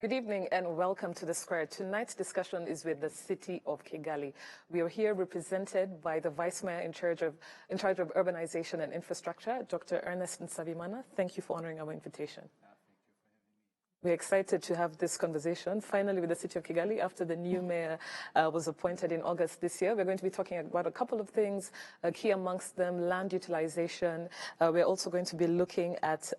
Good evening and welcome to The Square. Tonight's discussion is with the city of Kigali. We are here represented by the Vice Mayor in charge of Urbanization and Infrastructure, Dr. Ernest Nsabimana. Thank you for honoring our invitation. We're excited to have this conversation finally with the city of Kigali after the new mayor was appointed in August this year. We're going to be talking about a couple of things, key amongst them, land utilization. We're also going to be looking at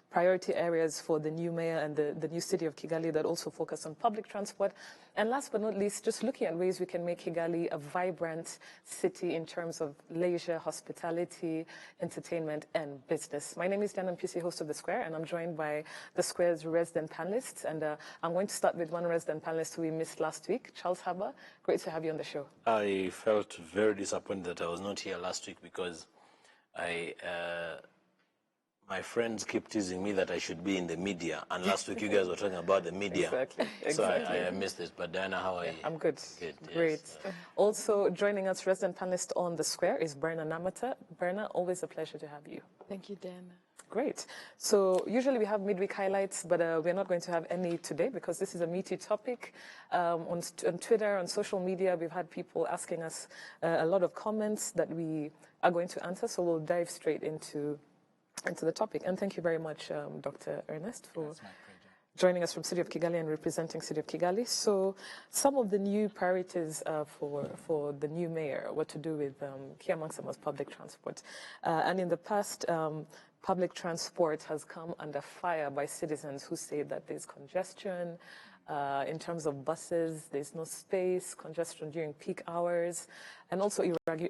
priority areas for the new mayor and the new city of Kigali that also focus on public transport. And last but not least, just looking at ways we can make Kigali a vibrant city in terms of leisure, hospitality, entertainment, and business. My name is Diana Mpisi, host of The Square, and I'm joined by The Square's resident panelists. And I'm going to start with one resident panelist who we missed last week, Charles Haber. Great to have you on the show. I felt very disappointed that I was not here last week because my friends keep teasing me that I should be in the media, and last week you guys were talking about the media. Exactly. So I missed it. But Diana, how are you? I'm good. Good. Great. Yes. Also joining us, resident panelist on The Square, is Berna Namata. Berna, always a pleasure to have you. Thank you, Diana. Great. So usually we have midweek highlights, but we're not going to have any today because this is a meaty topic. On Twitter, on social media, we've had people asking us a lot of comments that we are going to answer. So we'll dive straight into the topic. And thank you very much, Dr. Ernest, for joining us from City of Kigali and representing City of Kigali. So some of the new priorities for the new mayor were to do with, key amongst them was public transport. And in the past, public transport has come under fire by citizens who say that there's congestion in terms of buses, there's no space, congestion during peak hours, and also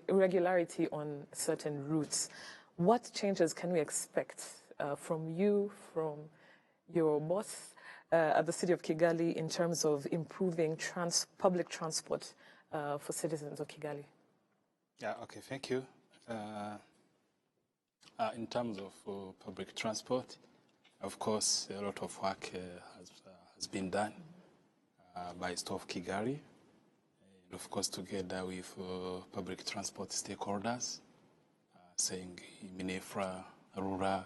irregularity on certain routes. What changes can we expect from you, from your boss at the City of Kigali in terms of improving public transport for citizens of Kigali? Yeah, okay, thank you. In terms of public transport, of course, a lot of work has been done by S2E35 Kigali, and of course, together with public transport stakeholders, saying Minefra, Rura,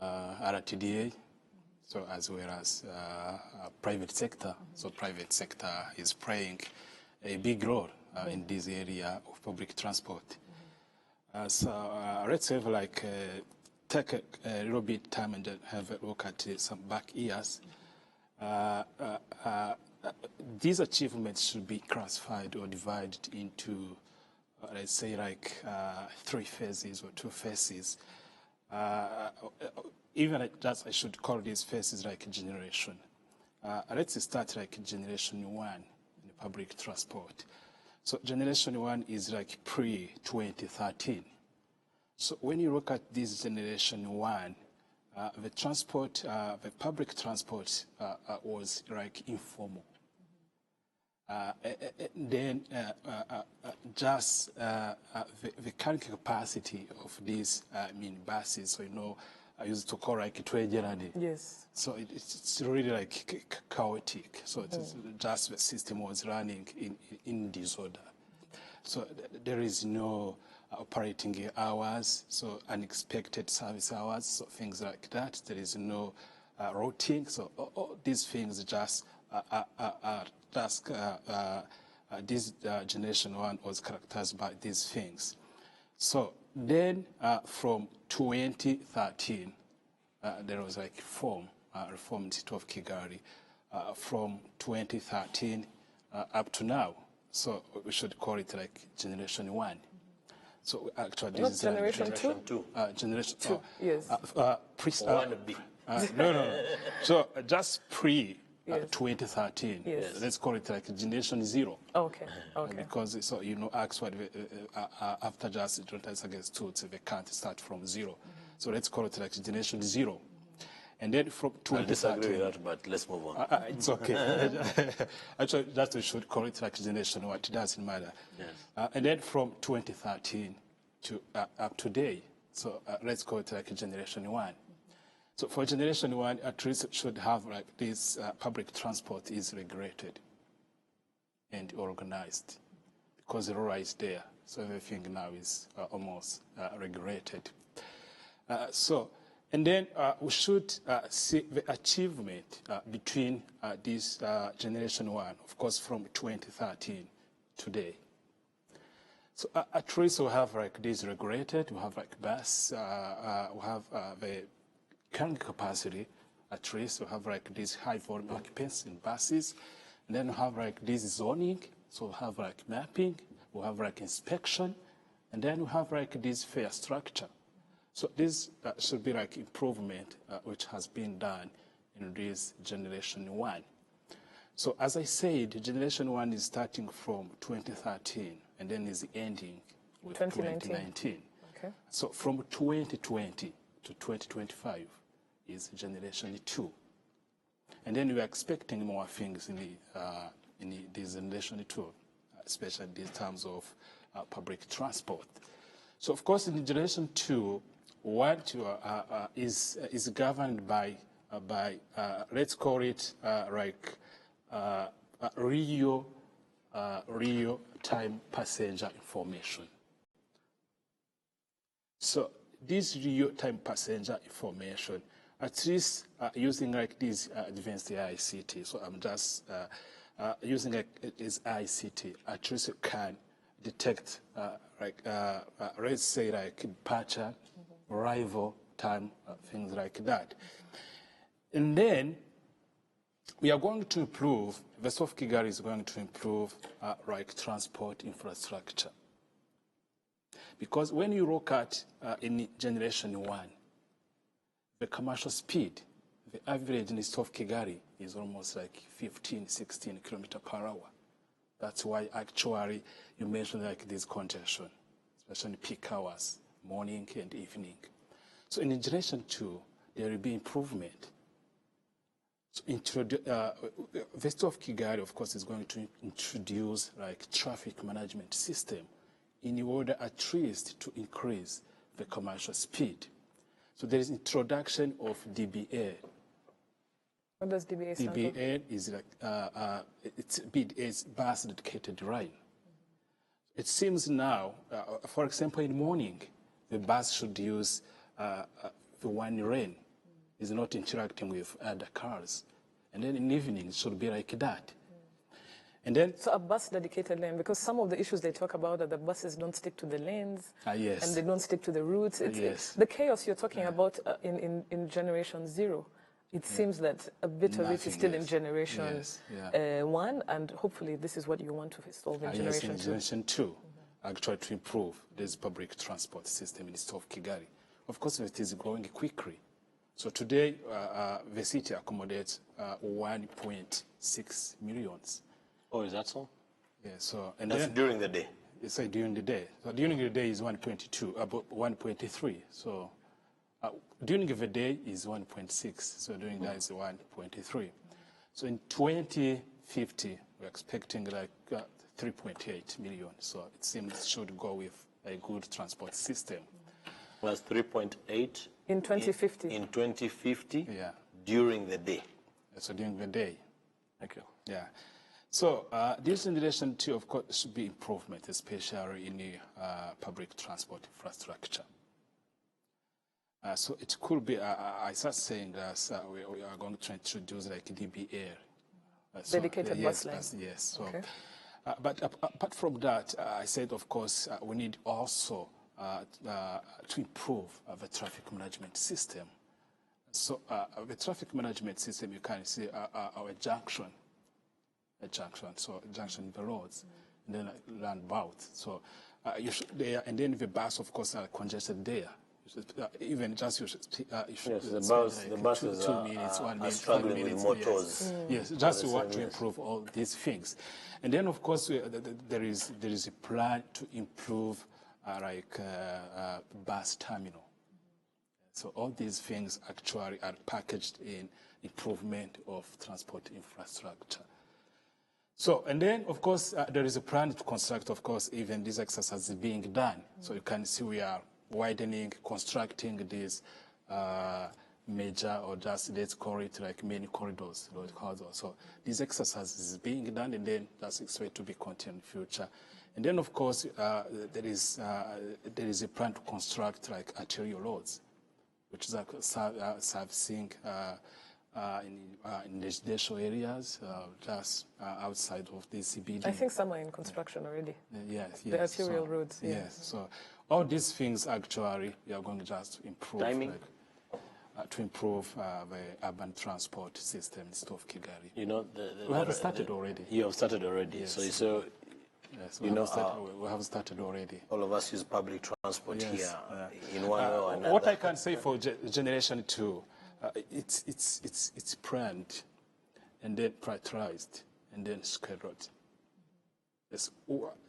RTDA, so as well as private sector. So private sector is playing a big role in this area of public transport. So let's have take a little bit time and have a look at some back years. These achievements should be classified or divided into let's say three phases or two phases. Even just I should call these phases like a generation. Let's start like generation one in public transport. So generation one is like pre-2013. So when you look at this generation one, the public transport was like informal. Then just the carrying capacity of these buses, so I used to call like Twegerani. Yes. So it's really like chaotic. So it's just the system was running in disorder. So there is no operating hours, so unexpected service hours, so things like that. There is no routing. So all these things just this generation one was characterized by these things. So then from 2013, there was like reformed City of Kigali from 2013 up to now. So we should call it like generation one. So actually this is generation two? Generation two, yes. No. So just pre Yes. 2013. Yes. Let's call it like generation zero. Okay. Because so actually after just joint against two, they can't start from zero. So let's call it like generation zero. And then from 2013. I disagree with that, but let's move on. It's okay. Actually, just we should call it like generation one. It doesn't matter. Yes. And then from 2013 to up to date. So let's call it like generation one. So for generation one, at least it should have like this public transport is regulated and organized because the law is there. So everything now is almost regulated. And then we should see the achievement between this generation one, of course, from 2013 today. So at least we have like this regulated, we have like bus, we have the carrying capacity, at least we have like this high volume occupancy in buses, and then we have like this zoning, so we have like mapping, we have like inspection, and then we have like this fare structure. So this should be like improvement which has been done in this generation one. So as I said, generation one is starting from 2013 and then is ending with 2019. Okay. So from 2020 to 2025 is generation two. And then we are expecting more things in this generation two, especially in terms of public transport. So of course in generation two, what is governed by let's call it like real-time passenger information. So this real-time passenger information, at least using like this advanced ICT, so I'm just using like this ICT, at least you can detect let's say like departure, arrival time, things like that. And then we are going to improve, the S2E of Kigali is going to improve like transport infrastructure. Because when you look at in generation one, the commercial speed, the average in the S2E of Kigali is almost like 15, 16 kilometers per hour. That's why actually you mentioned like this congestion, especially peak hours, morning and evening. So in generation two, there will be improvement. So the S2E of Kigali, of course, is going to introduce like traffic management system in order at least to increase the commercial speed. So there is introduction of DBA. What does DBA stand for? DBA is like it's bus dedicated line. It seems now, for example, in the morning, the bus should use the one lane. Is not interacting with other cars. And then in the evening, it should be like that. And then... So a bus dedicated lane, because some of the issues they talk about are the buses don't stick to the lanes. Yes. And they don't stick to the routes. Yes. The chaos you're talking about in generation zero, it seems that a bit of it is still in generation one, and hopefully this is what you want to solve in generation in two. Generation two, actually to improve this public transport system in the S2E of Kigali. Of course, it is growing quickly. So today, the city accommodates 1.6 millions. Oh, is that so? Yeah. So and that's then, during the day. It's like during the day. So during the day is 1.2, about 1.3. So during the day is 1.6. So during that is 1.3. So in 2050, we're expecting like 3.8 million. So it seems it should go with a good transport system. Plus 3.8 in 2050. In 2050, yeah, during the day. So during the day. Thank you. Yeah. So this in relation to, of course, should be improvement, especially in the public transport infrastructure. So it could be, I start saying that we are going to introduce like DBA. Dedicated bus lines. Yes. So, okay. But apart from that, I said, of course, we need also to improve the traffic management system. So the traffic management system, you can see our junction, so junction in the roads, and then roundabout. So you should there, and then the bus, of course, are congested there. Even just you should yes, the like buses 2 minutes, 1 minute, struggling 5 minutes, with motors. Yes, just want to improve all these things, and then of course there is a plan to improve bus terminal. So all these things actually are packaged in improvement of transport infrastructure. So, and then, of course, there is a plan to construct, of course, even this exercise is being done. So you can see we are widening, constructing these major, or just let's call it like many corridors, road corridors. So this exercise is being done, and then that's expected to be continued in the future. And then, of course, there is a plan to construct like arterial roads, which is like servicing in residential areas, just outside of the CBD. I think some are in construction already. Yes, The arterial roads. Yeah. Yes, so all these things actually we are going to just improve. Timing? To improve the urban transport system of Kigali. You know, we have started already. You have started already. Yes. So Yes, we have started already. all of us use public transport Yes, here in one way or another. What I can say for Generation 2, it's planned and then prioritized and then scheduled. Yes,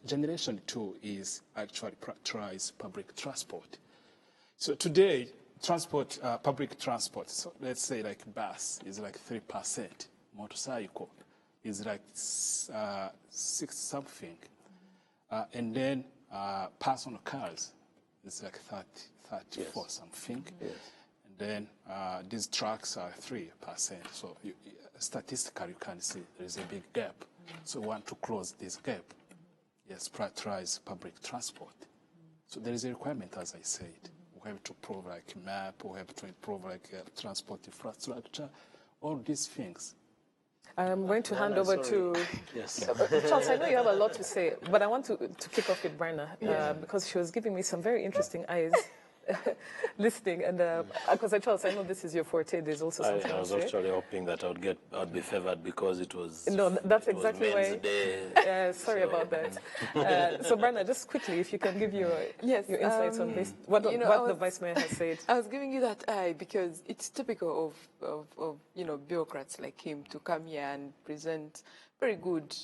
Generation 2 is actually prioritized public transport. So today, public transport, so let's say like bus is like 3%, motorcycle is like 6 something, and then personal cars is like 34 something, and then these trucks are 3%. So statistically, you can see there is a big gap. So we want to close this gap. Yes, prioritize public transport. So there is a requirement, as I said. We have to improve like map, we have to improve like transport infrastructure, all these things. I'm going to hand over to Yes. Charles. I know you have a lot to say, but I want to kick off with Bryna because she was giving me some very interesting eyes listening. And because Charles, I know this is your forte. There's also something I was to say. actually hoping that I'd be favored because it was. No, that's it was exactly Men's why. Day. Sorry about that. So, Bryna, just quickly, if you can give your insights on this, what the Vice Mayor has said. I was giving you that eye because it's typical of bureaucrats like him to come here and present very good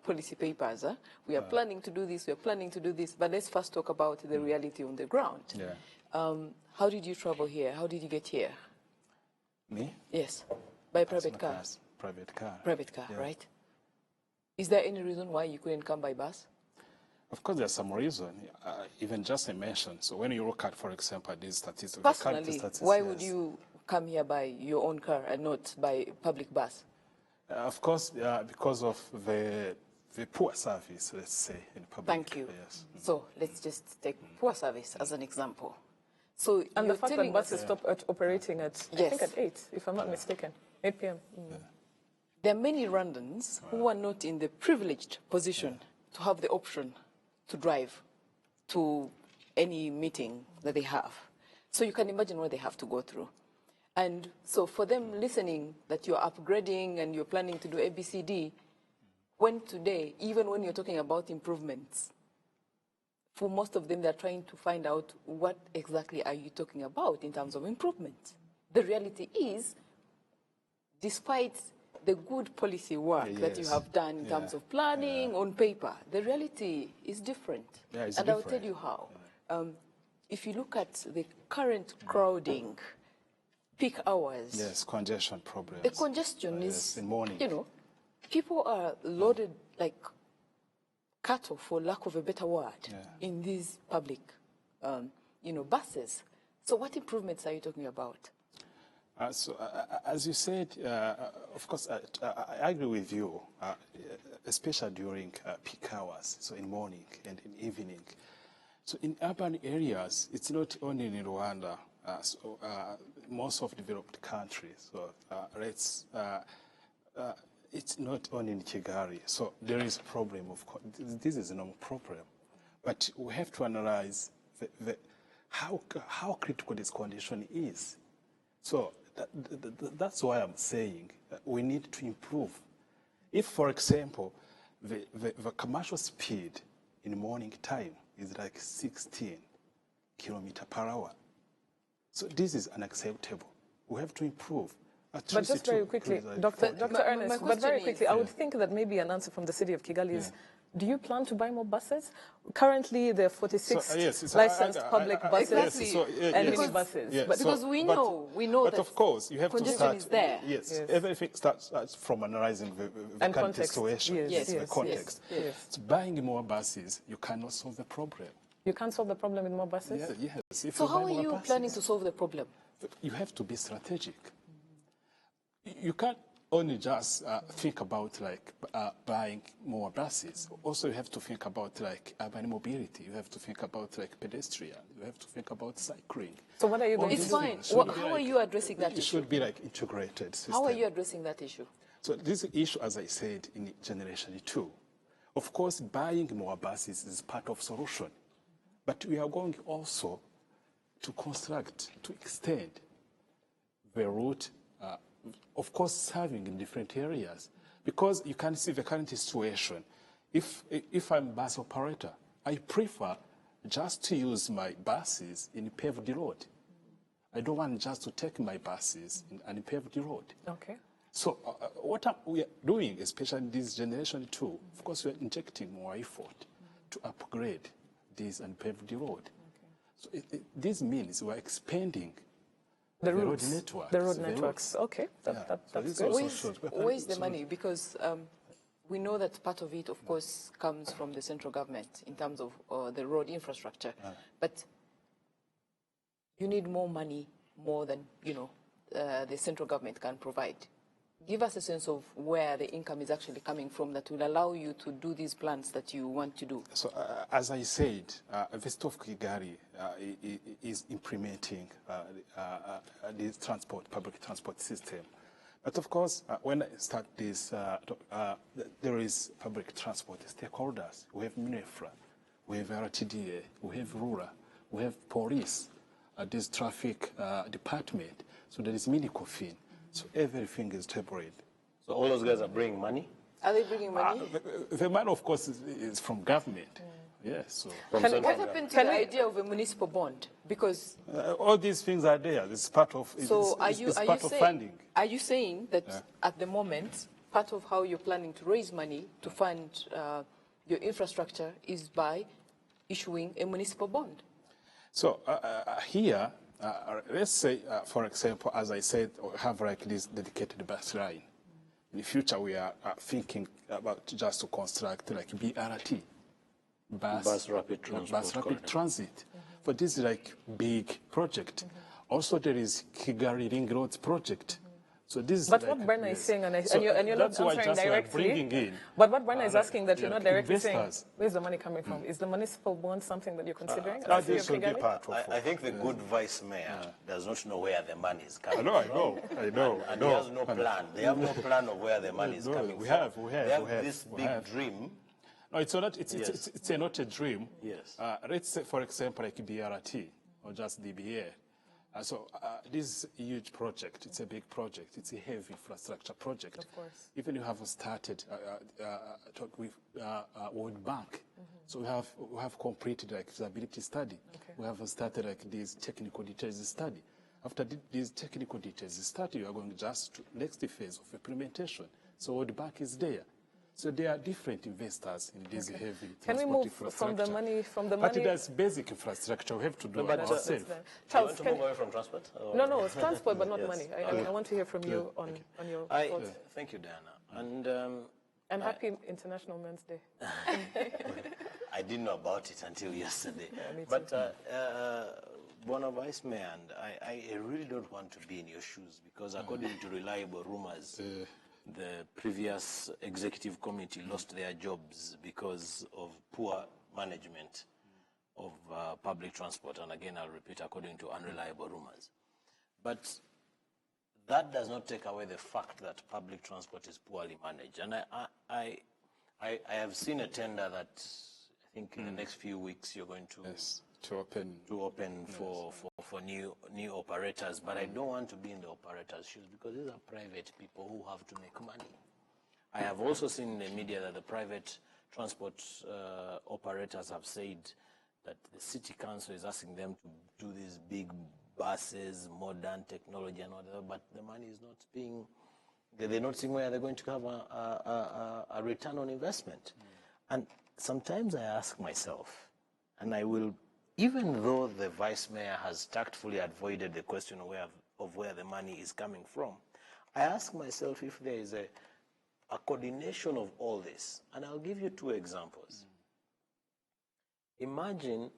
policy papers. We are planning to do this, we are planning to do this, but let's first talk about the reality on the ground. Yeah. How did you travel here? How did you get here? Me? Yes, by private car. Private car. Private car, Yeah. right? Is there any reason why you couldn't come by bus? Of course, there's some reason, even just I mentioned. So when you look at, for example, these statistics, Personally, why would you come here by your own car and not by public bus? Of course, because of the poor service, let's say, in public. Thank you. Yes. So let's just take poor service as an example. So And the fact that buses us, stop operating at, I think at 8, if I'm not mistaken, 8 p.m. there are many Rwandans who are not in the privileged position to have the option to drive to any meeting that they have. So you can imagine what they have to go through. And so for them listening that you're upgrading and you're planning to do ABCD, when today, even when you're talking about improvements, for most of them, they're trying to find out what exactly are you talking about in terms of improvement. The reality is, despite the good policy work that you have done in terms of planning on paper, the reality is different. Yeah, it's and different. I'll tell you how. If you look at the current crowding, peak hours. Yes, congestion problems. The congestion is, in morning. People are loaded like cattle, for lack of a better word, in these public, buses. So what improvements are you talking about? As you said, of course, I agree with you, especially during peak hours, so in morning and in evening. So in urban areas, it's not only in Rwanda, most of developed countries. So it's not only in Kigali. So there is a problem. This is a normal problem, but we have to analyze how critical this condition is. So that's why I'm saying we need to improve. If, for example, the commercial speed in the morning time is like 16 kilometers per hour, so this is unacceptable. We have to improve. But just very quickly, Dr. Ernest, but very quickly, I would think that maybe an answer from the city of Kigali is, do you plan to buy more buses? Currently, there are 46 licensed public buses and minibuses. Because we know but that of course, you have to start. is there. Yes, everything starts from analyzing the context. Situation, the context. Yes. So buying more buses, you cannot solve the problem. You can't solve the problem with more buses? Yes. If So you how buy are more you buses, planning to solve the problem? You have to be strategic. You can't only just think about like buying more buses. Also, you have to think about like urban mobility. You have to think about like pedestrian. You have to think about cycling. So what are you going to do? It's fine. How are you addressing that issue? It should be like integrated system. How are you addressing that issue? So this issue, as I said, in Generation 2, of course, buying more buses is part of solution. But we are going also to construct, to extend the route, of course, serving in different areas. Because you can see the current situation. If I'm a bus operator, I prefer just to use my buses in paved road. I don't want just to take my buses in unpaved road. Okay. So what we are doing, especially in this Generation 2, of course, we are injecting more effort to upgrade this unpaved road. Okay. So this means we are expanding the road networks. The road networks. Okay, that's good. Where's the money? Because we know that part of it, of course, comes from the central government in terms of the road infrastructure. But you need more money, more than the central government can provide. Give us a sense of where the income is actually coming from that will allow you to do these plans that you want to do. So, as I said, the State of Kigali is implementing the public transport system. But of course, when I start this, there is public transport stakeholders. We have MINEFRA, we have RTDA, we have RURA, we have police, this traffic department. So there is MINICOFIN. So everything is tabled. So all those guys are bringing money? Are they bringing money? The money, of course, is from government. Yes. So what happened to the idea of a municipal bond? Because all these things are there. It's part of. It's part of funding. Are you saying that at the moment, part of how you're planning to raise money to fund your infrastructure is by issuing a municipal bond? So here. Let's say, for example, as I said, we have like this dedicated bus line. In the future, we are thinking about just to construct like BRT, bus rapid transit. But this is like big project. Also, there is Kigali Ring Road project. So this is but like, what Brenna is saying, and you're not answering directly. But what Brenna is asking that you're not directly saying, where's the money coming from? Is the municipal bond something that you're considering? This should be part of I think the good vice mayor does not know where the money is coming from. I know. And he has no plan. They have no plan of where the money is coming from. We have this big dream. No, it's not. It's not a dream. Yes. Let's say, for example, like BRT or just DBA. So this is a huge project. It's a big project. It's a heavy infrastructure project. Of course. Even you have started talk with World Bank. So we have completed like feasibility study. Okay. We have started like this technical details study. After this technical details study, we are going just to next phase of implementation. So World Bank is there. So there are different investors in this heavy Can we move from the money? But it has basic infrastructure. We have to do it ourselves. Charles, you want to move away from transport? No, it's transport, but not money. I want to hear from you on your thoughts. Thank you, Diana. And happy International Men's Day. I didn't know about it until yesterday. But Bona Vice Mayor, and I really don't want to be in your shoes because according to reliable rumors, the previous executive committee lost their jobs because of poor management of public transport. And again, I'll repeat, according to unreliable rumors. But that does not take away the fact that public transport is poorly managed. And I have seen a tender that I think in the next few weeks you're going to open for new operators, but I don't want to be in the operators' shoes because these are private people who have to make money. I have also seen in the media that the private transport operators have said that the city council is asking them to do these big buses, modern technology and whatever, but the money is not being, they're not seeing where they're going to have a return on investment. And sometimes I ask myself, and I will, even though the vice mayor has tactfully avoided the question of where the money is coming from, I ask myself if there is a coordination of all this. And I'll give you two examples. Imagine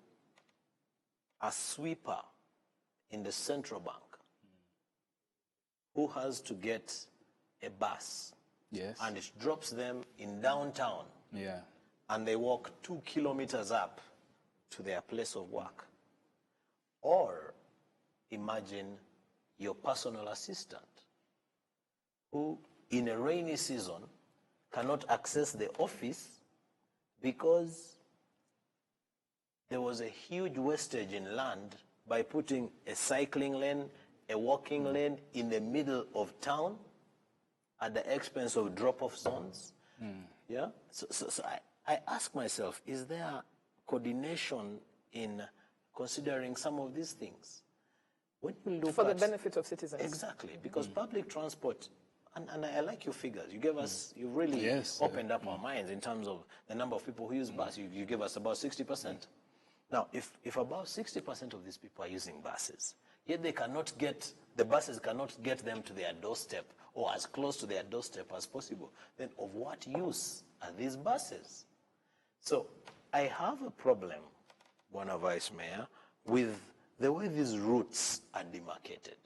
a sweeper in the central bank who has to get a bus Yes. and it drops them in downtown, Yeah. and they walk 2 kilometers up to their place of work. Or imagine your personal assistant who in a rainy season cannot access the office because there was a huge wastage in land by putting a cycling lane, a walking lane in the middle of town at the expense of drop-off zones. Yeah. So I ask myself, is there coordination in considering some of these things? When you look For the at, benefit of citizens. exactly, because public transport, and I like your figures. You gave us, you really Yes, opened up our minds in terms of the number of people who use bus. You gave us about 60%. Now, if about 60% of these people are using buses, yet they cannot get, the buses cannot get them to their doorstep or as close to their doorstep as possible, then of what use are these buses? So I have a problem, Bwana Vice Mayor, with the way these routes are demarcated.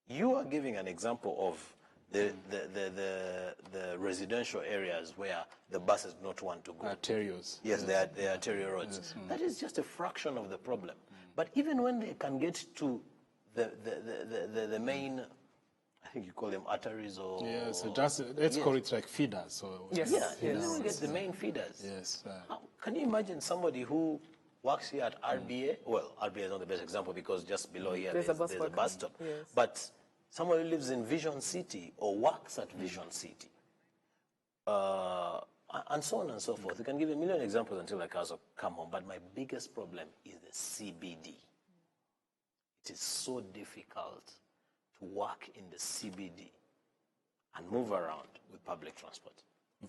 You are giving an example of the residential areas where the buses do not want to go. Arterials. Yes, they are arterial roads. Yes. That is just a fraction of the problem. But even when they can get to the main, I think you call them arteries or... Yeah, so just, let's call it like feeders. So Yes. Yeah, even when we get the main feeders. Yes. How, can you imagine somebody who works here at RBA? Well, RBA is not the best example because just below here There's a bus there's a bus stop. Yes. But somebody who lives in Vision City or works at Vision City, and so on and so forth. You can give a million examples until I come home. But my biggest problem is the CBD. It is so difficult to work in the CBD and move around with public transport.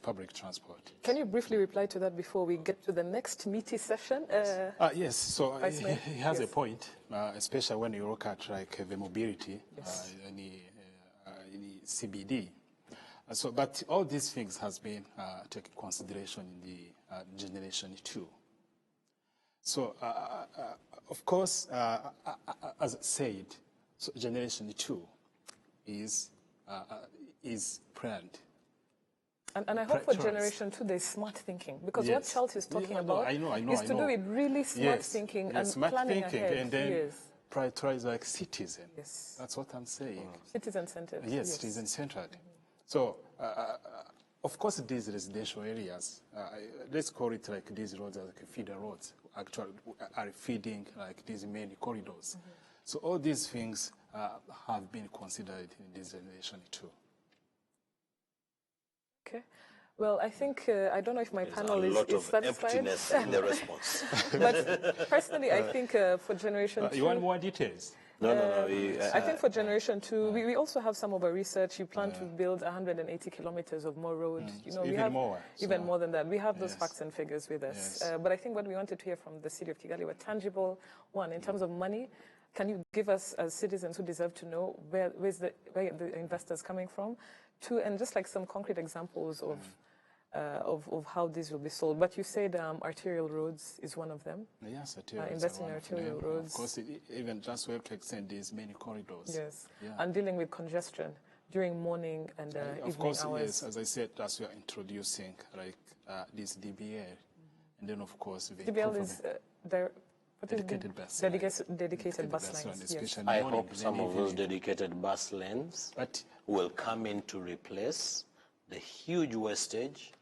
Public transport. Can you briefly reply to that before we get to the next meaty session? Yes, so Vice Mayor? he has Yes. a point, especially when you look at like the mobility, any CBD. But all these things has been taken consideration in the Generation 2. So, of course, as I said, so Generation 2 is planned. And I hope for Choice. Generation 2 there's smart thinking, because what Yes. Charles is talking Yeah, no, about I know, is to do with really smart thinking and smart planning thinking, ahead. and then Yes. prioritize like citizen. Yes. That's what I'm saying. Citizen-centered. Yes, citizen-centered. So, of course, these residential areas, let's call it like these roads are like feeder roads, actually are feeding like these main corridors. So all these things have been considered in this Generation 2. Okay. Well, I think, I don't know if my There's panel a lot is of satisfied. emptiness in the response. But personally, I think for Generation 2... You want more details? No. I think for Generation 2, we also have some of our research. You plan to build 180 kilometers of more road. You know, we Even have more. Even So, more than that. We have those yes. facts and figures with us. Yes. But I think what we wanted to hear from the city of Kigali were tangible. One, in terms of money, can you give us, as citizens who deserve to know, where the investors coming from? Two, and just like some concrete examples of how these will be sold. But you said arterial roads is one of them. Yes, arterials investing are in one of arterial them. roads. Of course, even just we have to extend these many corridors. Yes, Yeah. and dealing with congestion during morning and Of evening course, hours. yes, as I said, as we are introducing like this DBL, and then of course the DBL is dedicated bus dedicated bus lines. Yes. especially I morning, hope some then of those evening. dedicated bus lanes But will come in to replace the huge wastage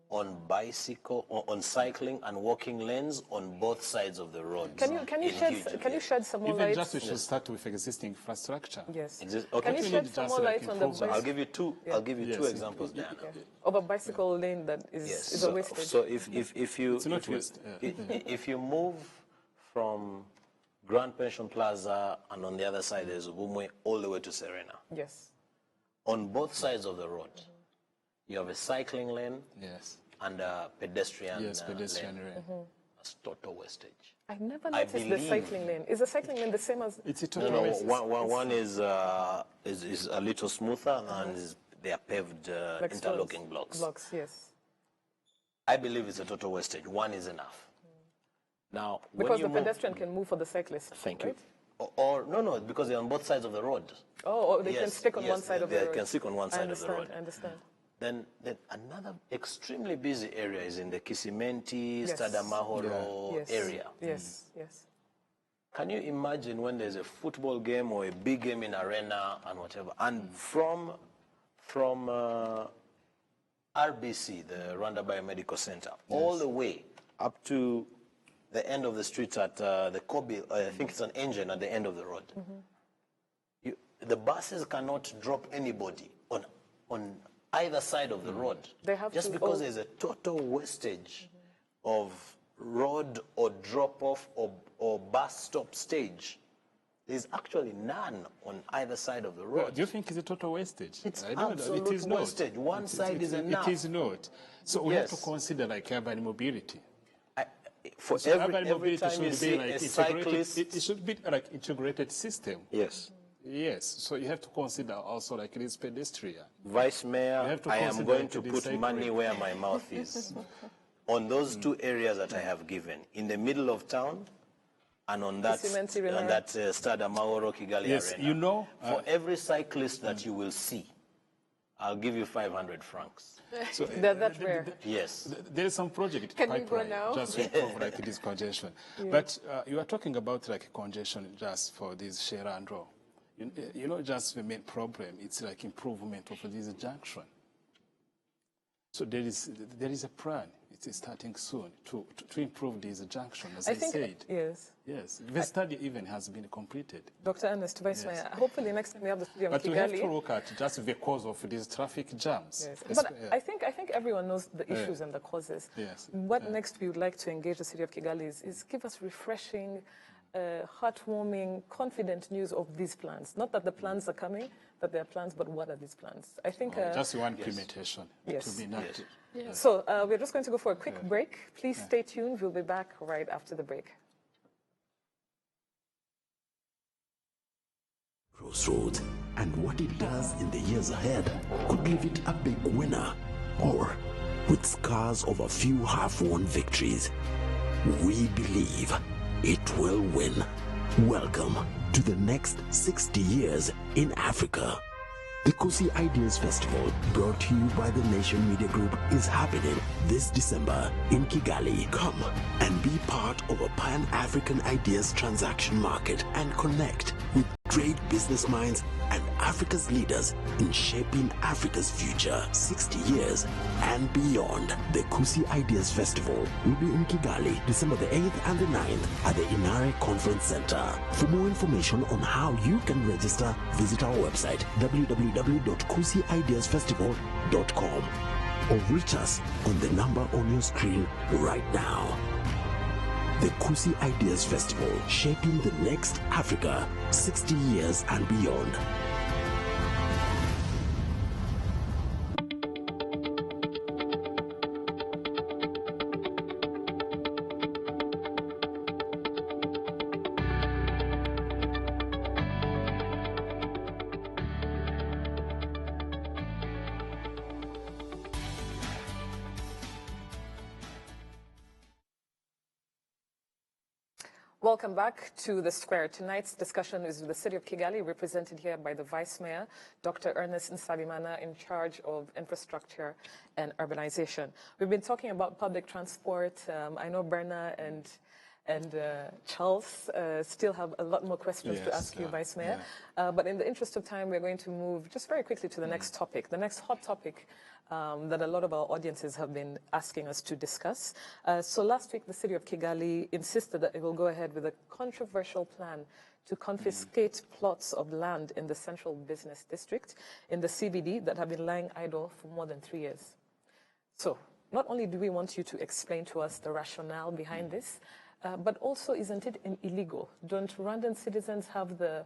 on cycling and walking lanes on both sides of the road. Can you shed some more even light? just we should start with existing infrastructure. Yes. Okay. Can you shed some more light on the I'll give you two. I'll give you two Yes. examples, Diana. of a bicycle lane that is Yes. a wastage? So if you It's not waste. if you move from Grand Pension Plaza and on the other side there's Ubumwe all the way to Serena, Yes. on both sides of the road, you have a cycling lane Yes. and a pedestrian Pedestrian lane. lane. That's total wastage. I've never noticed the cycling lane. Is the cycling lane the same as? It's a No, total no. waste. One is a little smoother and they are paved like interlocking slopes? blocks. Yes. I believe it's a total wastage. One is enough. Now, when Because you the move, pedestrian can move for the cyclist. Thank right? Or no, because they're on both sides of the road. Oh, they can Yes, stick on yes, one side of the road. They can stick on one side of the road. I understand. Then another extremely busy area is in the Kisimenti, Yes. Stadamahoro Yes. area. Yes, yes. Can you imagine when there's a football game or a big game in arena and whatever, and from RBC, the Rwanda Biomedical Center, all the way up to the end of the street at the Kobe, I think it's an engine at the end of the road. The buses cannot drop anybody on either side of the road. They have just to because there's a total wastage of road or drop-off or bus stop stage. There's actually none on either side of the road. Well, do you think it's a total wastage? It's I don't know. absolute It is not. wastage. One side is enough. It is not. So we have to Yes. consider like urban mobility. For So urban every mobility time you should see be like a integrated. cyclist, It should be like integrated system. yes. Yes. So you have to consider also like this pedestrian. Vice You Mayor, have to I am consider going like to the put cycling. money where my mouth is. On those two areas that I have given, in the middle of town, and on that Kisimenti Renara. Stadamahoro Kigali Yes, Arena. you know, for every cyclist that you will see, I'll give you 500 francs. So They're that rare. Yes. there is some project Can we go pipeline now? just to improve like this congestion. But you are talking about like congestion just for this Shera and Row. You know, just the main problem, it's like improvement of this junction. So there is a plan. It's starting soon to improve this junction, as I said. Yes. Yes, the study even has been completed. Dr. Ernest, Vice Mayor, hopefully next time we have the studio in But we have to Kigali. look at just the cause of these traffic jams. Yes. But I think everyone knows the issues and the causes. Yes. What next we would like to engage the city of Kigali is give us refreshing, heartwarming, confident news of these plans. Not that the plans are coming, that there are plans, but what are these plans? I think Just one implementation to be enacted. so. We're just going to go for a quick break. Please stay tuned. We'll be back right after the break. Crossroads, and what it does in the years ahead could leave it a big winner, or with scars of a few half-won victories. We believe it will win. Welcome to the next 60 years in Africa. The Kusi Ideas Festival, brought to you by the Nation Media Group, is happening this December in Kigali. Come and be part of a pan-African ideas transaction market and connect with great business minds and Africa's leaders in shaping Africa's future. 60 years and beyond. The Kusi Ideas Festival will be in Kigali, December the 8th and the 9th at the Inare Conference Center. For more information on how you can register, visit our website www.kusiideasfestival.com or reach us on the number on your screen right now. The Kusi Ideas Festival, shaping the next Africa, 60 years and beyond. Welcome back to The Square. Tonight's discussion is with the City of Kigali, represented here by the Vice Mayor, Dr. Ernest Nsabimana, in charge of infrastructure and urbanization. We've been talking about public transport. I know Berna and Charles still have a lot more questions to ask you, Vice Mayor. But in the interest of time, we're going to move just very quickly to the next topic, the next hot topic that a lot of our audiences have been asking us to discuss. So last week, the city of Kigali insisted that it will go ahead with a controversial plan to confiscate plots of land in the central business district in the CBD that have been lying idle for more than 3 years. So not only do we want you to explain to us the rationale behind this, but also isn't it illegal? Don't Rwandan citizens have the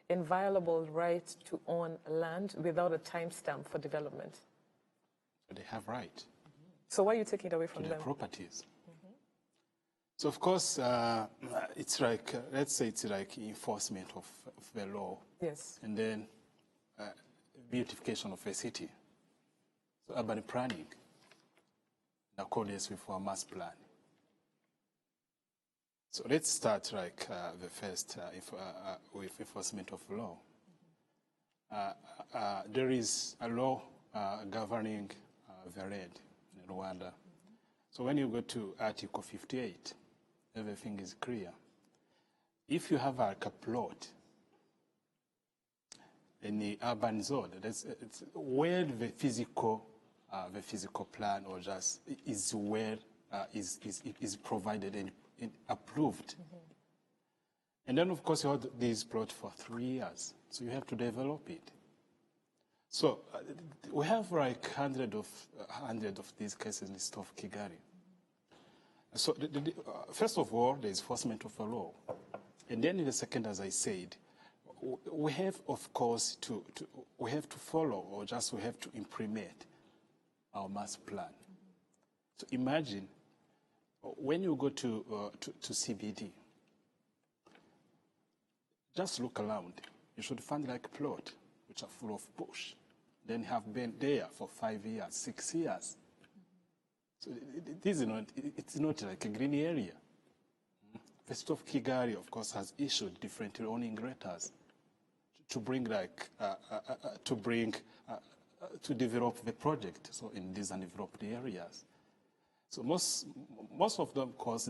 inviolable right to own land without a timestamp for development? They have right. So why are you taking it away from to them? their properties. So of course, it's like, let's say it's like enforcement of the law. Yes. And then beautification of a city. So urban planning, in accordance with our mass plan. So let's start like the first with enforcement of law. There is a law governing the RED in Rwanda. So when you go to Article 58, everything is clear. If you have like a plot in the urban zone, it's where the physical plan or just is where is provided and approved. And then of course you have this plot for 3 years, so you have to develop it. So we have like hundred of these cases in the state of Kigali. So first of all, there is enforcement of the law, and then in the second, as I said, we have of course we have to follow, or just we have to implement our master plan. So imagine when you go to CBD, just look around. You should find like a plot which are full of bush. Then have been there for 5 years, 6 years. So it's not like a green area. The state of Kigali, of course, has issued different zoning letters to bring to develop the project. So in these undeveloped areas. So most of them, of course,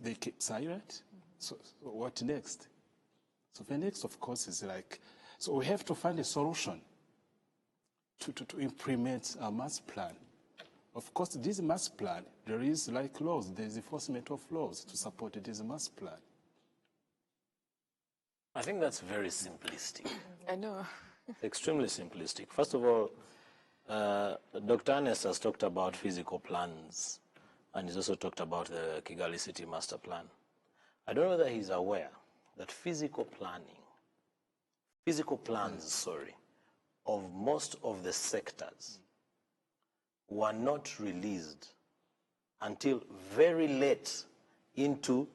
they keep silent. So what next? So the next, of course, is like, so we have to find a solution to implement a master plan. Of course, this master plan, there is like laws, there is enforcement of laws to support this master plan. I think that's very simplistic. I know. Extremely simplistic. First of all, Dr. Ernest has talked about physical plans, and he's also talked about the Kigali City Master Plan. I don't know whether he's aware that physical plans, of most of the sectors were not released until very late into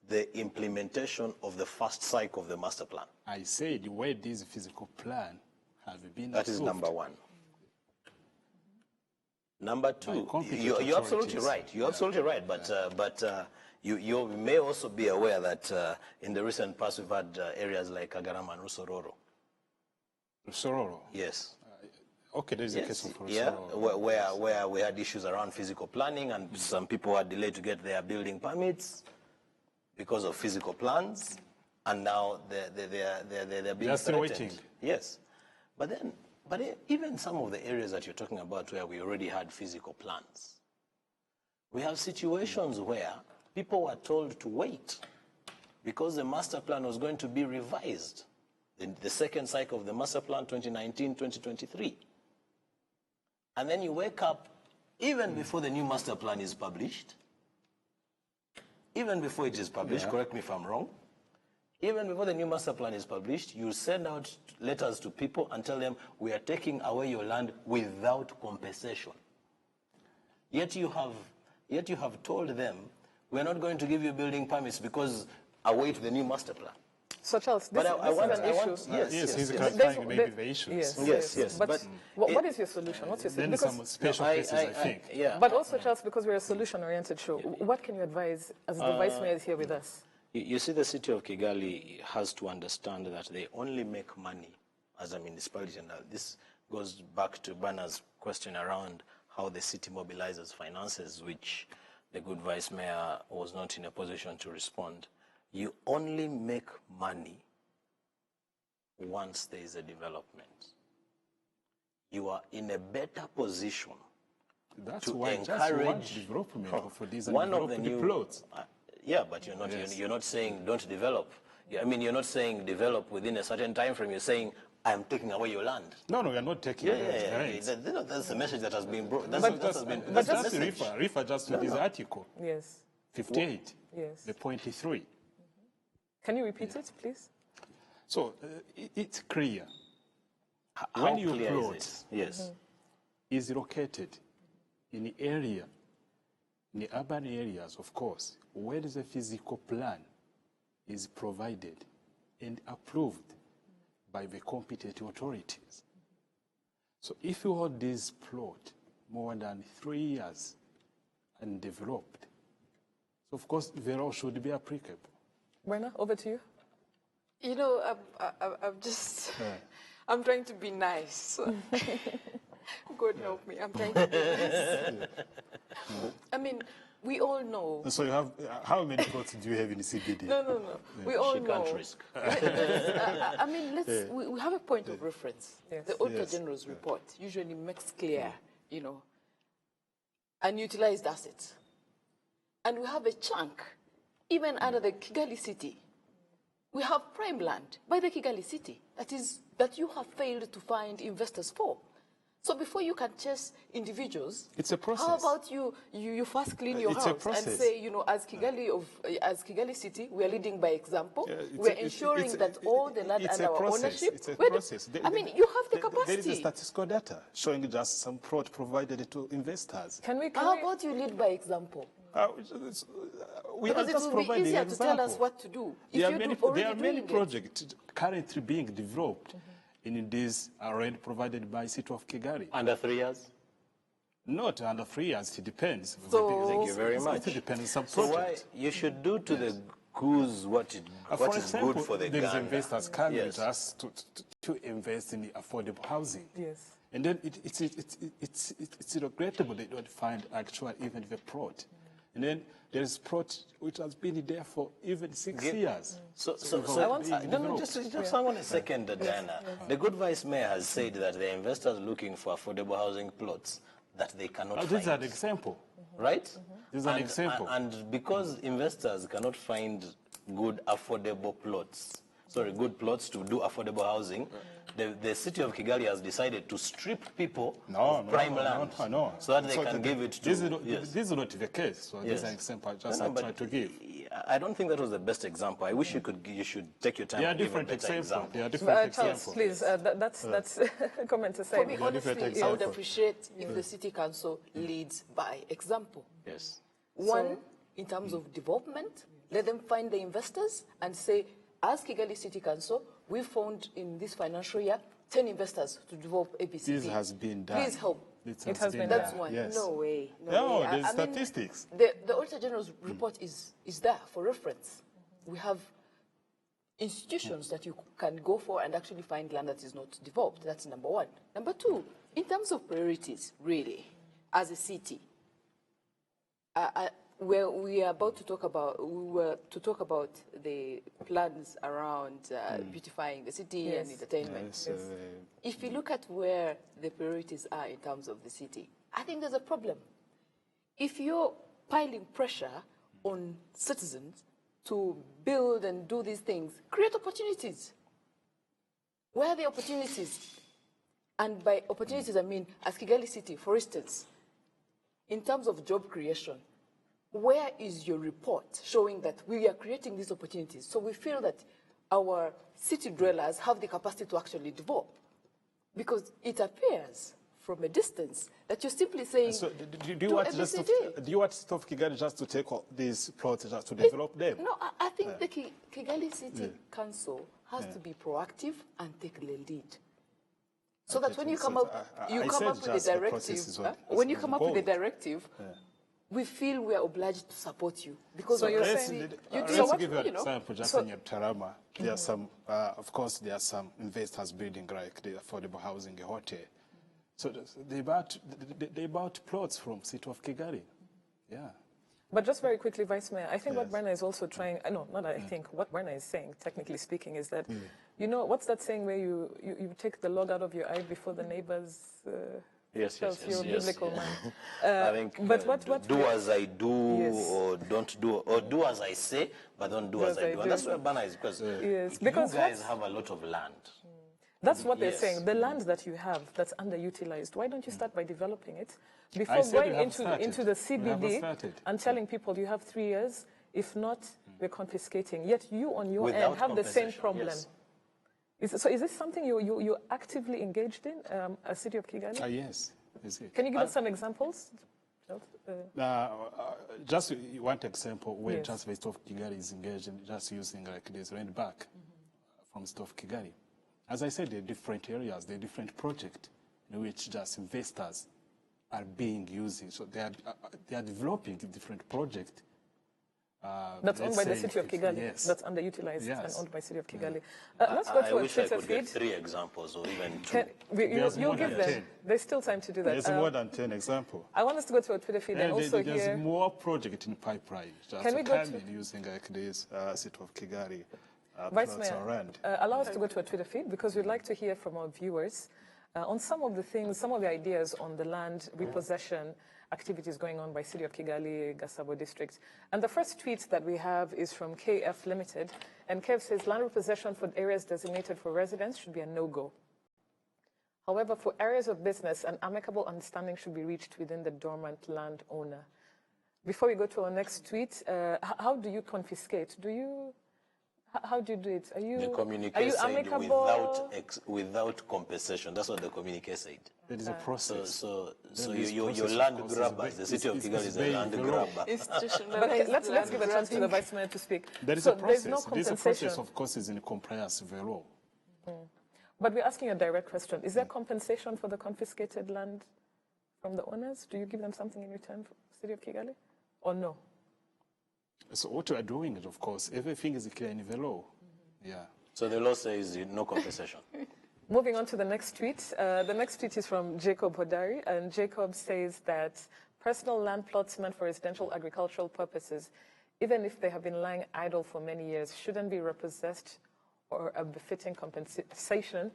the implementation of the first cycle of the master plan. I said where this physical plan have been That is approved. number one. Number two, you're absolutely right. You're absolutely right. But you may also be aware that in the recent past we've had areas like Kagarama and Rusororo. Rusororo? Yes. Okay, there's a case for yeah, Rusororo. where we had issues around physical planning, and some people were delayed to get their building permits because of physical plans, and now they're being still threatened. waiting. Yes, but even some of the areas that you're talking about where we already had physical plans, we have situations where people were told to wait because the master plan was going to be revised. The second cycle of the master plan, 2019-2023. And then you wake up, even before the new master plan is published, even before it is published, correct me if I'm wrong, even before the new master plan is published, you send out letters to people and tell them, we are taking away your land without compensation. Yet you have told them, we're not going to give you building permits because await the new master plan. So Charles, this is an issue. Yes, he's clarifying maybe the issues. Yes. But what is your solution? What's your solution? Then some special cases, I think. Yeah. But also, Charles, because we're a solution-oriented show, what can you advise as the Vice Mayor is here with us? You see, the city of Kigali has to understand that they only make money as a municipality. And this goes back to Bana's question around how the city mobilizes finances, which the good Vice Mayor was not in a position to respond. You only make money once there is a development. You are in a better position to encourage development for these one of the new plots. Yeah, but you're not saying don't develop. I mean, you're not saying develop within a certain time frame. You're saying I'm taking away your land. No, we are not taking away right. That's the message that has been brought. That's refer just to this article. Yes. 58. Yes. The point 3. Can you repeat it, please? So it's clear. How when your clear plot is it? Yes. is located in the area, in the urban areas, of course, where the physical plan is provided and approved by the competent authorities. So if you hold this plot more than 3 years undeveloped, Of course, the law should be applicable. Werner, over to you. You know, I'm just, I'm trying to be nice. God help me, I'm trying to be nice. I mean, we all know. So you have, how many plots do you have in the CBD? No. We all She know. can't risk. I mean, we have a point of reference. Yes. The Auditor General's report usually makes clear, you know, unutilized assets. And we have a chunk, even under the Kigali city. We have prime land by the Kigali city that you have failed to find investors for. So before you can chase individuals, it's a process. How about you first clean your It's house a process. and say, you know, as Kigali city, we are leading by example. We are ensuring that all the land under our ownership. It's a process. I mean, you have the capacity. There is a statistical data showing just some plot provided to investors. How about you lead by example? We Because are it just will be providing easier example. to tell us what to do. There are many projects currently being developed in these land provided by City of Kigali. Under 3 years? Not under 3 years, it depends. So, Thank you very much. It depends on some So why project. you should do to the goose what For is example, good for the there is gander. investors coming Yes. to us to invest in the affordable housing. Yes. And then it's regrettable they don't find actual even the plot. And then there is plot which has been there for even 6 years. So I want just I want a second, Diana. The good vice mayor has said that the investors looking for affordable housing plots that they cannot find. This is an example. Right? This is an example. And because investors cannot find good affordable plots, good plots to do affordable housing, the city of Kigali has decided to strip people of prime land so that they can give it to... This is not the case. So this is an example I just tried to give. I don't think that was the best example. I wish you should take your time. There are and give a different better examples. There are Charles, different examples. please, that's a comment to say. For me, honestly, I would appreciate if the city council leads by example. Yes. One, in terms of development, let them find the investors and say, as Kigali City Council, we found in this financial year 10 investors to develop ABCD. This has been done. Please help. It has been That's done. one. Yes. No way. No, way. there's I mean, statistics. the Auditor General's report is there for reference. We have institutions that you can go for and actually find land that is not developed. That's number one. Number two, in terms of priorities, really, as a city, where we are about to talk about, the plans around beautifying the city and entertainment. Yes, If you look at where the priorities are in terms of the city, I think there's a problem. If you're piling pressure on citizens to build and do these things, create opportunities. Where are the opportunities? And by opportunities, I mean, as Kigali City, for instance, in terms of job creation, where is your report showing that we are creating these opportunities? So we feel that our city dwellers have the capacity to actually develop. Because it appears from a distance that you're simply saying, so do you want City of Kigali just to take all these plots just to develop them? No, I think the Kigali City Council has to be proactive and take the lead. So that when you come up, with a directive, when you come up with a directive, we feel we are obliged to support you. Because so you're saying, let's give you an example, just in Tarama. There are some, of course, there are some investors building like the affordable housing, a hotel. So they bought plots from City of Kigali. Yeah. But just very quickly, Vice Mayor, I think what Werner is also trying, no, not I think, what Werner is saying, technically speaking, is that, you know, what's that saying where you take the log out of your eye before the neighbors... Yes. Biblical man. I think but what do as I do or don't do, or do as I say, but don't do as I do. And that's where Bana is, because you guys have a lot of land. That's what they're saying. The land that you have that's underutilized, why don't you start by developing it before going into the CBD and telling people you have 3 years, if not, we're confiscating. Yet you on your end have the same problem. Yes. So is this something you're actively engaged in, as City of Kigali? Yes. Can you give us some examples? Just one example where just the City of Kigali is engaged in just using like this rent back from City of Kigali. As I said, there are different areas, there are different projects in which just investors are being using. So they are developing different projects That's owned by the say city of Kigali. yes. That's underutilized Yes. and owned by the city of Kigali. Let's go to I a wish I Twitter could get feed. 3 examples or even 2. There's You'll more give than them. 10. There's still time to do that. There's more than 10 examples. I want us to go to a Twitter feed and also there's hear. more project in pipeline. Can we go come to- in using like this city of Kigali Vice plots Mayor, around. allow us to go to a Twitter feed because we'd like to hear from our viewers on some of the things, some of the ideas on the land repossession activities going on by City of Kigali, Gasabo district. And the first tweet that we have is from KF Limited. And KF says land repossession for areas designated for residents should be a no-go. However, for areas of business, an amicable understanding should be reached within the dormant landowner. Before we go to our next tweet, how do you confiscate? How do you do it? The communique are you said amicable? without compensation. That's what the communique said. There is a process. So this your process, of land course, is grabbers, the city of is Kigali is a very land low. grabber. But Institutionalized let's give a chance to the land Vice Mayor to speak. There is so a process. there's no This compensation. process, of course, is in compliance with the law. But we're asking a direct question. Is there compensation for the confiscated land from the owners? Do you give them something in return for the City of Kigali? Or no? So what we are doing is, of course, everything is clear in the law. Yeah. So the law says no compensation. Moving on to the next tweet. The next tweet is from Jacob Hodari, and Jacob says that personal land plots meant for residential agricultural purposes, even if they have been lying idle for many years, shouldn't be repossessed or a befitting compensation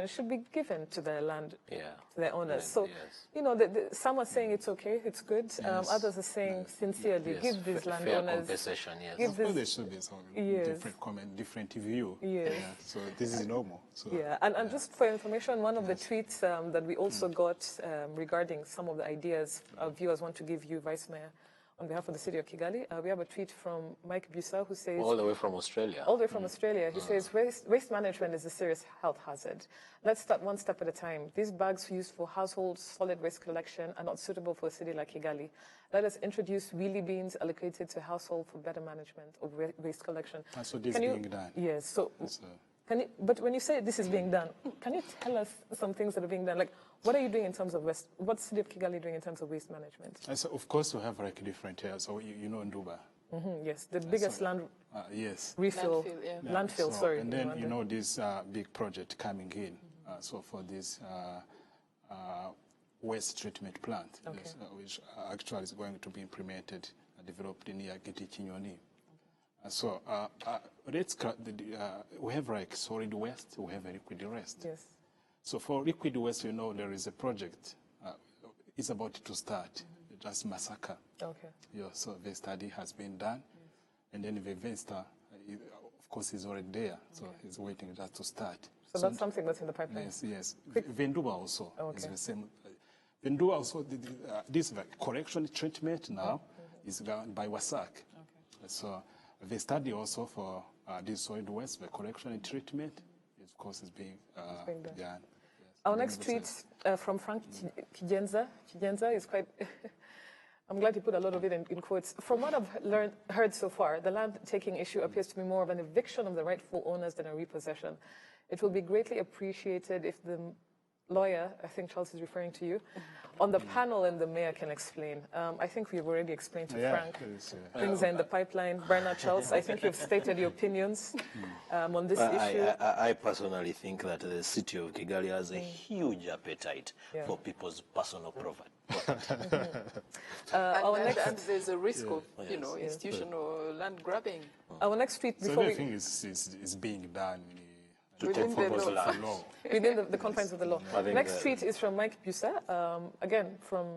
should be given to their land, to their owners. So, you know, some are saying it's okay, it's good. Others are saying sincerely, give these landowners compensation, yes. give Of course, this- there should be some Yes. different comment, different view. Yes. Yeah. So this is normal. So, Yeah, and just for information, one of the tweets that we also got regarding some of the ideas our viewers want to give you, Vice Mayor, on behalf of the City of Kigali, we have a tweet from Mike Busa who says... All the way from Australia. All the way from Australia. He says, waste management is a serious health hazard. Let's start one step at a time. These bags used for household solid waste collection are not suitable for a city like Kigali. Let us introduce wheelie bins allocated to household for better management of waste collection. And so this is being done. Yes. So, but when you say this is being done, can you tell us some things that are being done? Like, what are you doing in terms of waste? What's City of Kigali doing in terms of waste management? So of course, we have like different areas. So you know Nduba. Yes, the biggest land Yes. refill, Landfill, yeah. landfill, So- sorry. And then, in you Rwanda. know, this big project coming in. So for this waste treatment plant, yes, which actually is going to be implemented and developed in Yagiti Chinyoni. So we have like solid waste, we have a liquid waste. Yes. So for liquid waste, you know, there is a project. It's about to start. That's Masaka. Okay. Yeah, so the study has been done. And then the investor, of course, is already there. So he's waiting just to start. So that's something that's in the pipeline? Yes. Venduba also is Okay. the same. Venduba also, this correction treatment now is done by WASAC. So the study also for this solid waste, the correction and treatment, of course, is being being done. done. Our next tweet from Frank Kigenza. Kigenza is quite... I'm glad you put a lot of it in quotes. From what I've heard so far, the land taking issue appears to be more of an eviction of the rightful owners than a repossession. It will be greatly appreciated if the lawyer, I think Charles is referring to you, on the panel and the mayor can explain. I think we've already explained to Frank. Things are in the pipeline. Bernard, Charles, I think you've stated your opinions on this issue. I personally think that the city of Kigali has a huge appetite for people's personal property. And there's a risk of, you know, institutional land grabbing. Our next tweet So before everything is being done Within the law. within the confines of the law. I think Next tweet is from Mike Busa, again from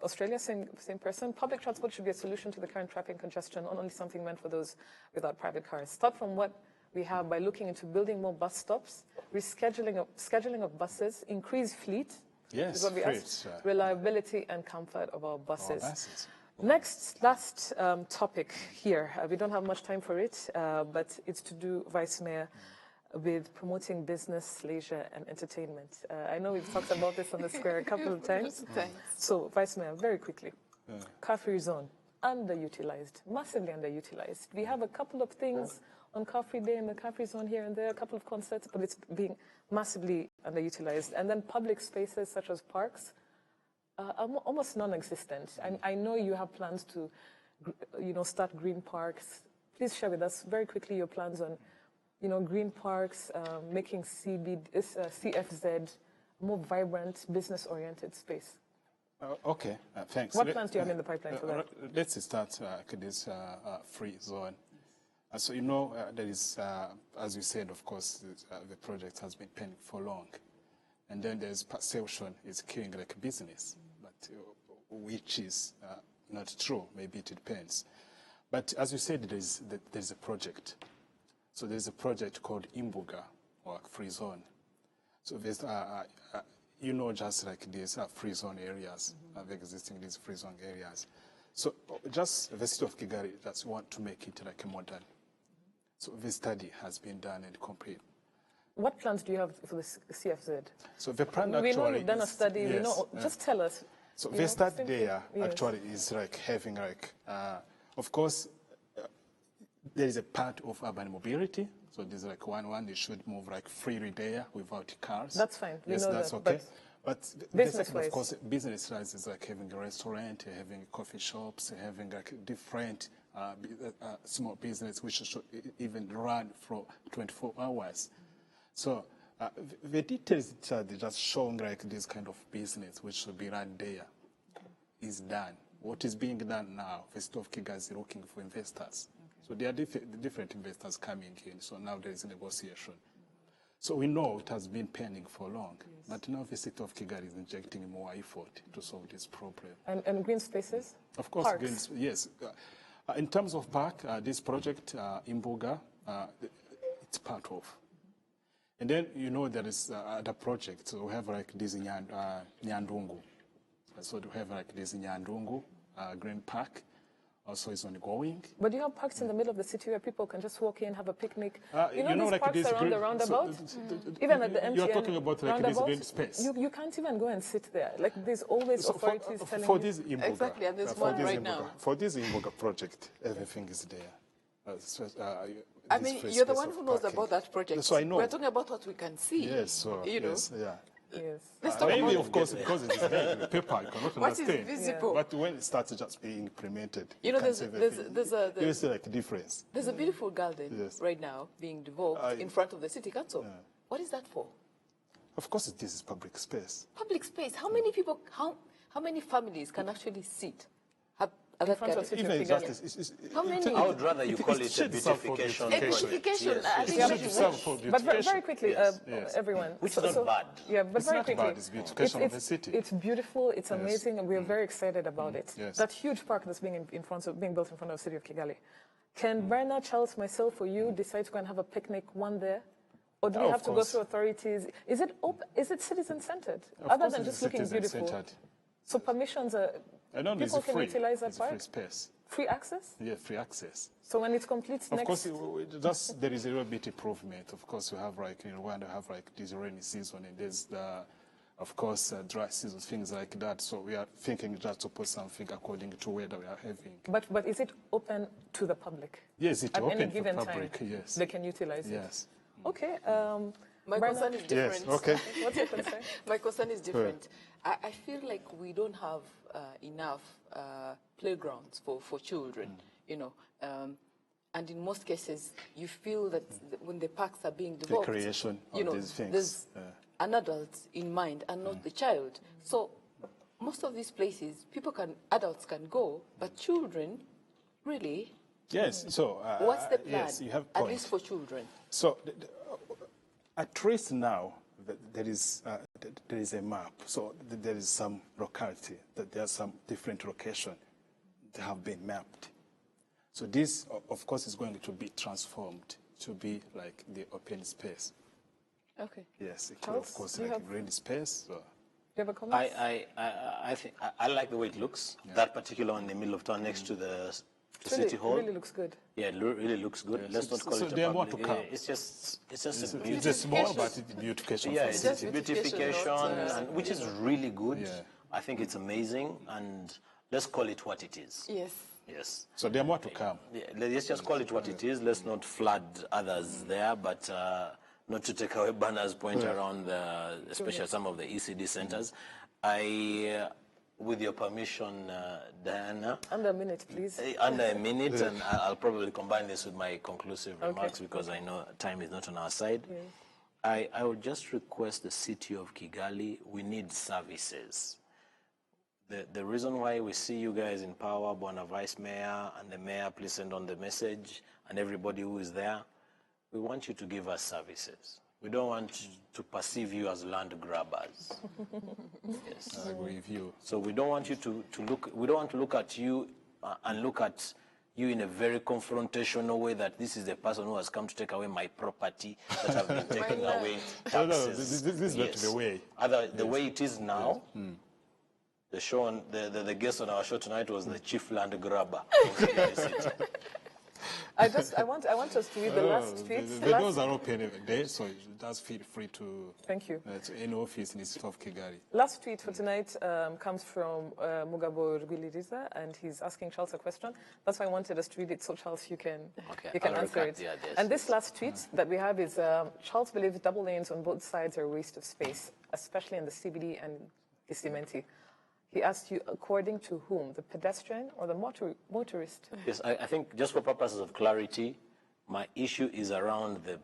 Australia, same person. Public transport should be a solution to the current traffic congestion, not only something meant for those without private cars. Start from what we have by looking into building more bus stops, scheduling of buses, increase fleet. Yes, is what we asked. Reliability and comfort of our buses. Next, last topic here. We don't have much time for it, but it's to do, Vice Mayor, with promoting business, leisure, and entertainment. I know we've talked about this on the square a couple of times. So, Vice Mayor, very quickly, car-free zone, underutilized, massively underutilized. We have a couple of things on car-free day in the car-free zone here and there, a couple of concerts, but it's being massively underutilized. And then public spaces such as parks are almost non-existent. I know you have plans to start green parks. Please share with us very quickly your plans on, green parks, making CFZ a more vibrant, business-oriented space. Okay, thanks. What plans do you have in the pipeline for that? Let's start with this free zone. So there is, as you said, of course, the project has been pending for long. And then there's perception it's killing like business, but which is not true. Maybe it depends. But as you said, there's a project. So there's a project called Imbuga, or Free Zone. So there's, just like these free zone areas, existing these free zone areas. So just the city of Kigali just want to make it like a modern. So this study has been done and complete. What plans do you have for the CFZ? So the plan we actually know you've done a study. Yes, we know. Just tell us. So the study there actually is like having like, of course, there is a part of urban mobility. So there's like one they should move like freely there without cars. That's fine. We yes, know that's that. okay. But the second, of course, business-wise is like having a restaurant, having coffee shops, having like different small business which should even run for 24 hours. So the details that they just showing like this kind of business which should be run there is done. What is being done now, the city of Kigali is looking for investors. So there are different investors coming in. So now there is a negotiation. So we know it has been pending for long, but now the city of Kigali is injecting more effort to solve this problem. And green spaces? Of course, yes. In terms of park, this project, Imbuga, it's part of. And then, there is other projects. So we have like this Nyandungu. So we have like this Nyandungu Green Park. Also is ongoing. But do you have parks in the middle of the city where people can just walk in, have a picnic? These like parks this around the roundabout? Even at the MTN You're talking about like this green space. You can't even go and sit there. Like there's always authorities telling for you. This Imbuga, exactly, and there's one right now. For this Imbuga project, everything is there. I mean, you're the one who knows about that project. So I know. We're talking about what we can see. Yes, so, yes, yeah. Yes. Maybe, of course, because it is there in the paper, you cannot what understand. Is visible? But when it starts just being implemented, there's like a difference. There's a beautiful garden right now being developed in front of the city council. Yeah. What is that for? Of course, this is public space. Public space. How many people? How many families can actually sit? In front of City of Kigali. How many? I would rather you call it a beautification. A beautification. But very quickly, everyone. Which is not bad. Yeah, but it's very not quickly. Bad. It's beautification of the city. It's beautiful. It's amazing, and we are very excited about it. Yes. That huge park that's being built in front of the city of Kigali. Can Bernard, Charles, myself, or you decide to go and have a picnic one there? Or do we have to go through authorities? Is it open? Is it citizen-centered? Other than just looking beautiful. So permissions are. People can utilize that park? Free space. Free access? Yeah, free access. So when it completes of course, there is a little bit improvement. Of course, we have like in Rwanda, have like this rainy season, and there's the, of course, dry season, things like that. So we are thinking just to put something according to weather we are having. But is it open to the public? Yes, it's open to the public. Time, yes, they can utilize it. Yes. Okay. My concern is different. Yes, okay. What's your concern? My concern is different. I feel like we don't have enough playgrounds for children, and in most cases, you feel that when the parks are being developed, the creation of these things. There's an adult in mind and not the child. So most of these places, adults can go, but children, really. Yes. So what's the plan? Yes, you have point. At least for children. So at least now there is a map. So there is some locality that there are some different locations that have been mapped. So this, of course, is going to be transformed to be like the open space. Okay. Yes, it will, of course, like a green space. So. Do you have a comment? I think I like the way it looks. Yeah. That particular in the middle of town, next to the City Hall. It really looks good. Yeah, it really looks good. Yes. Let's not call it a public. To come. It's just it's a small but it's beautification. Yeah, it's beautification, which is really good. Yeah. I think it's amazing, and let's call it what it is. Yes. Yes. So there are more to come. Yeah, let's just call it what it is. Let's not flood others there, but not to take away Banner's point around especially some of the ECD centers. with your permission, Diana. Under a minute, please. Under a minute, and I'll probably combine this with my conclusive remarks because I know time is not on our side. I would just request the city of Kigali, we need services. The reason why we see you guys in power, Bwana Vice Mayor and the Mayor, please send on the message, and everybody who is there, we want you to give us services. We don't want to perceive you as land grabbers. Yes. I agree with you. So we don't want you to look, we don't want to look at you and look at you in a very confrontational way that this is the person who has come to take away my property that have been taking away taxes. No, this is not the way. The way it is now, the show on, the guest on our show tonight was the chief land grabber of the city. I want us to read the last tweet. The doors are open every day, so just feel free to. Thank you. To any office in the city of Kigali. Last tweet for tonight comes from Mugabo Rugwiliriza, and he's asking Charles a question. That's why I wanted us to read it, so Charles, you can answer it. And this last tweet that we have is Charles believes double lanes on both sides are a waste of space, especially in the CBD and Gisimenti. He asked you, according to whom, the pedestrian or the motorist? Yes, I think just for purposes of clarity, my issue is around the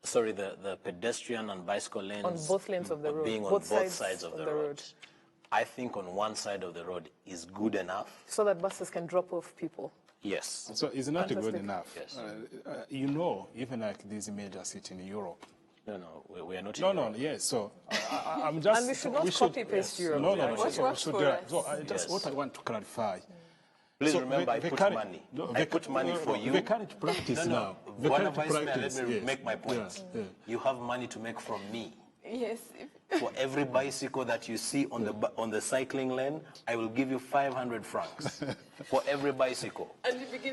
the pedestrian and bicycle lanes. On both lanes of the road. Being on both sides of the road. I think on one side of the road is good enough. So that buses can drop off people. Yes. So it's not good enough. Yes. You know, even like these major cities in Europe. No, we are not. Yes. So I'm just. And we should not copy-paste Europe. No. Just what I want to clarify. Please remember, I put money. I put money for you. The current practice now. The current practice. Let me make my point. You have money to make from me. Yes. For every bicycle that you see on the cycling lane, I will give you 500 francs for every bicycle.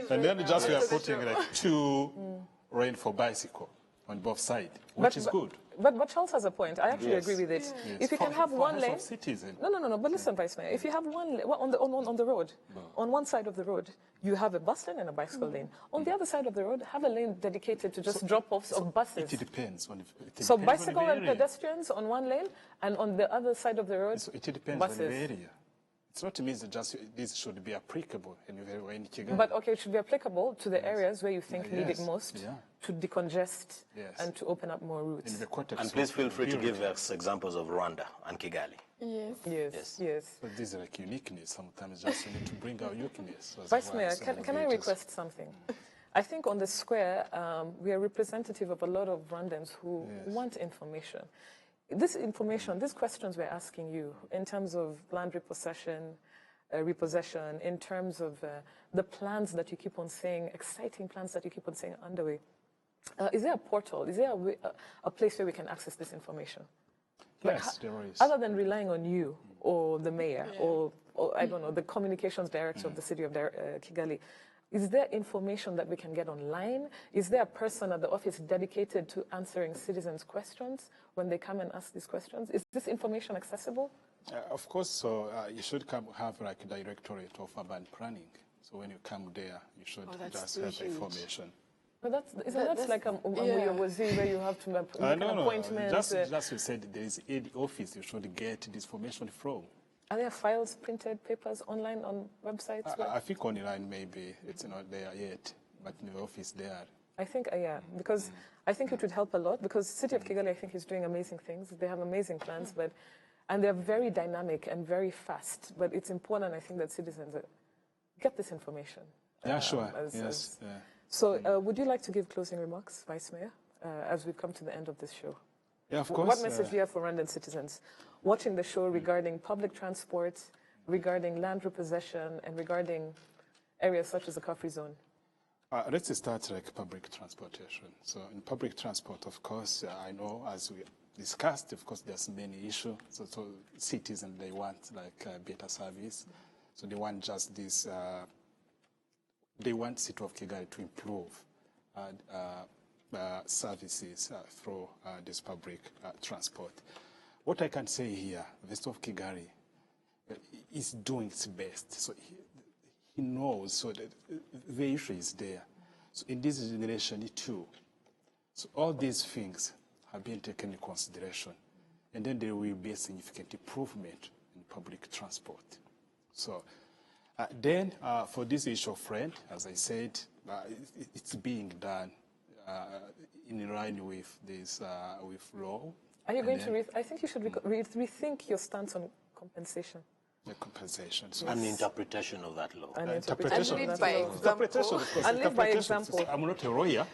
And then just we are putting like 2 lanes for bicycle on both sides, which is good. But Charles has a point. I actually agree with it. Yes. If you can have one lane, citizen. No. But listen, Vice Mayor. If you have one lane on the road, on one side of the road, you have a bus lane and a bicycle lane. On the other side of the road, have a lane dedicated to just drop-offs of buses. It depends on. So bicycle and pedestrians on one lane, and on the other side of the road, so it depends buses. on the area. It's not means that just this should be applicable anywhere in Kigali. But okay, it should be applicable to the areas where you think need it most, to decongest and to open up more routes. And please feel free to give us examples of Rwanda and Kigali. Yes. But this is like uniqueness. Sometimes just you need to bring out uniqueness. Vice Mayor, can I request something? I think on the square, we are representative of a lot of Rwandans who want information. This information, these questions we're asking you in terms of land repossession, in terms of the plans that you keep on saying, exciting plans that you keep on saying underway. Is there a portal? Is there a place where we can access this information? Yes, there is. Other than relying on you or the mayor or I don't know, the communications director of the city of Kigali, is there information that we can get online? Is there a person at the office dedicated to answering citizens' questions when they come and ask these questions? Is this information accessible? Of course, so you should have like a directorate of urban planning. So when you come there, you should just have the information. But isn't that like a wazir where you have to make an appointment? Just you said there is any office you should get this information from. Are there files, printed papers online on websites? I think online maybe it's not there yet, but in the office there. I think, because I think it would help a lot because City of Kigali, I think, is doing amazing things. They have amazing plans, and they're very dynamic and very fast. But it's important, I think, that citizens get this information. Yeah, sure. So would you like to give closing remarks, Vice Mayor, as we come to the end of this show? Yeah, of course. What message do you have for Rwandan citizens watching the show regarding public transport, regarding land repossession, and regarding areas such as the car-free zone? Let's start like public transportation. So in public transport, of course, I know as we discussed, of course, there's many issues. So citizens, they want like better service. So they want just this, they want City of Kigali to improve services through this public transport. What I can say here, the City of Kigali is doing its best. So he knows so that the issue is there. So in this generation too, so all these things have been taken into consideration. And then there will be a significant improvement in public transport. So then for this issue of rent, as I said, it's being done in line with this with law. Are you going to? I think you should rethink your stance on compensation. The compensation. So An interpretation of that law. Interpretation. And live by Interpretation, of course. And live by example. I'm not a lawyer,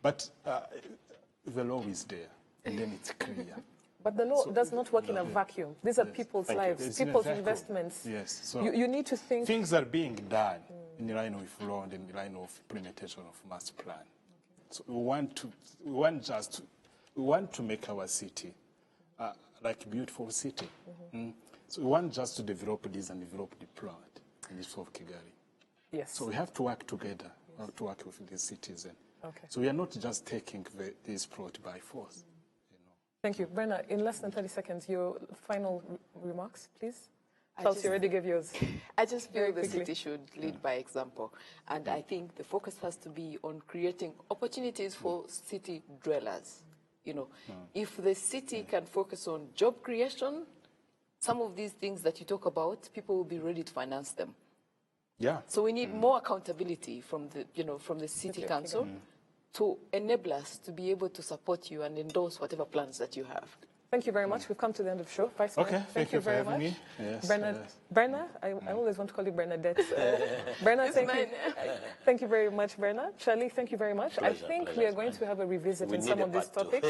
but the law is there, and then it's clear. But the law does not work in a vacuum. These are people's lives, It's in a people's vacuum. investments. Yes. So You need to think. things are being done in line with law and in line of implementation of master plan. So we want to make our city like a beautiful city. So we want just to develop this and develop the plan in this of Kigali. Yes. So we have to work together. We have to work with these citizens. Okay. So we are not just taking this plot by force. Thank you. Brenna, in less than 30 seconds, your final remarks, please. Chelsea already gave yours. I just feel Very the quickly. city should lead by example. And I think the focus has to be on creating opportunities for city dwellers. You know, if the city can focus on job creation, some of these things that you talk about, people will be ready to finance them. Yeah. So we need more accountability from the city council to enable us to be able to support you and endorse whatever plans that you have. Thank you very much. We've come to the end of the show. Vice Mayor, Okay, thank you for very having much. me. Yes, Brenna, I always want to call you Bernadette. Brenna, thank you very much, Brenna. Charlie, thank you very much. Pleasure, I think pleasure. we are going to have a revisit in some of these topics.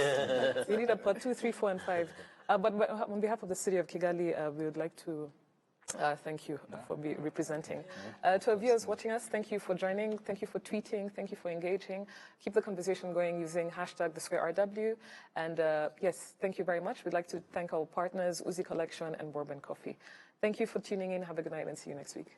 We need a part 2, 3, 4, and 5. But on behalf of the city of Kigali, we would like to thank you for representing. To our viewers watching us, thank you for joining. Thank you for tweeting. Thank you for engaging. Keep the conversation going using hashtag #TheSquareRW. And yes, thank you very much. We'd like to thank our partners, Uzi Collection and Bourbon Coffee. Thank you for tuning in. Have a good night and see you next week.